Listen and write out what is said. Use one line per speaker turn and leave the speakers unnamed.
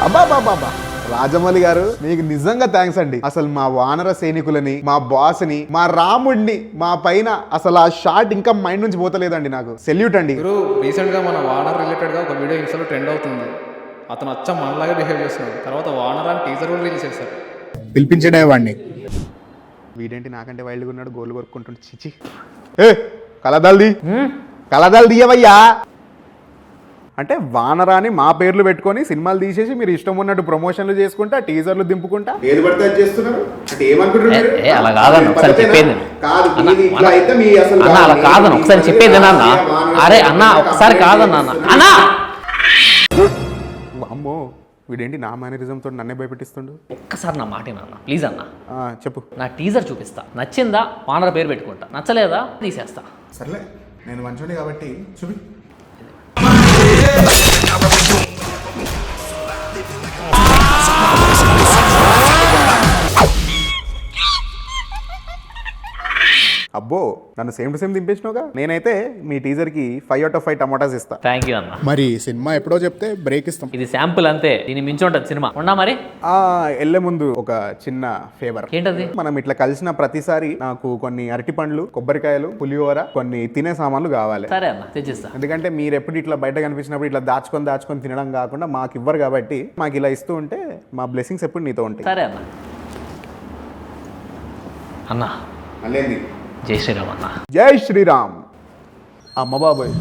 అబ్బా బాబా రాజమౌళి గారు మీకు నిజంగా థ్యాంక్స్ అండి. అసలు మా వానర సైనికులని, మా బాస్ ని, మా రాముడిని మా పైన అసలు ఆ షాట్ ఇంకా మైండ్ నుంచి పోతలేదండి. నాకు సెల్యూట్ అండి.
రీసెంట్ గా మన వానర్ రిలేటెడ్ గా ఒక వీడియో ఇన్స్టాలో ట్రెండ్ అవుతుంది. అతను అచ్చం మనలాగే బిహేవ్ చేస్తున్నాడు. తర్వాత వానర్ అని టీజర్ కూడా రిలీజ్ చేశారు.
పిలిపించడే వాడిని.
వీడేంటి నాకంటే వైల్డ్గా ఉన్నాడు, గోల్ కొరుక్కుంటుంటే చిచి. ఏ కలదాలు తీయవయ్యా అంటే వానరాని మా పేర్లు పెట్టుకొని సినిమాలు తీసేసి మీరు ఇష్టం ఉన్నట్టు ప్రమోషన్లు చేసుకుంటా, టీజర్లు దింపుకుంటా ఏది పడితే అది చేస్తున్నారు. అంటే ఏమనుకుంటున్నారు?
అలా కాదన్న ఒకసారి చెప్పేది అన్న, అలా కాదన్న ఒకసారి చెప్పేది అన్న. అరే అన్న ఒకసారి కాదన్న అన్న.
అమ్మో వీడేంటి నా మేనరిజం తోటి నన్నే భయపెట్టిస్తుండు.
ఒక్కసారి నా మాట నాన్న ప్లీజ్ అన్న.
చెప్పు.
నా టీజర్ చూపిస్తా, నచ్చిందా వానర పేరు పెట్టుకుంటా, నచ్చలేదా తీసేస్తా.
సర్లే నేను మంచోని కాబట్టి చూపి. అబ్బో నన్ను సేమ్ టు సేమ్ దింపేసినావుగా. నేనైతే మీ టీజర్ కి 5 out of 5 టమాటాస్ ఇస్తా.
థ్యాంక్ యూ అన్న.
మరి సినిమా ఎప్పుడో చెప్తే బ్రేక్ ఇస్తాం.
ఇది శాంపుల్ అంతే, దీని మించి ఉంటుంది సినిమా. ఉన్నా మరి
వెళ్ళే ముందు ఒక చిన్న ఫేవర్.
ఏంటది?
మనం ఇట్లా కలిసిన ప్రతిసారి నాకు కొన్ని అరటి పండ్లు, కొబ్బరికాయలు, పులిహోర, కొన్ని తినే సామాన్లు కావాలి.
సరే అన్న తెచ్చిస్తా.
ఎందుకంటే మీరు ఎప్పుడు ఇట్లా బయట కనిపించినప్పుడు ఇట్లా దాచుకొని తినడం కాకుండా మాకు ఇవ్వరు కాబట్టి మాకు ఇలా ఇస్తూ ఉంటే మా బ్లెస్సింగ్స్ ఎప్పుడు నీతో ఉంటాయి.
సరే అన్న. అన్న
మళ్ళీ
జై శ్రీరామ్ అన్న.
జై శ్రీరామ్. అమ్మ బాబోయ్.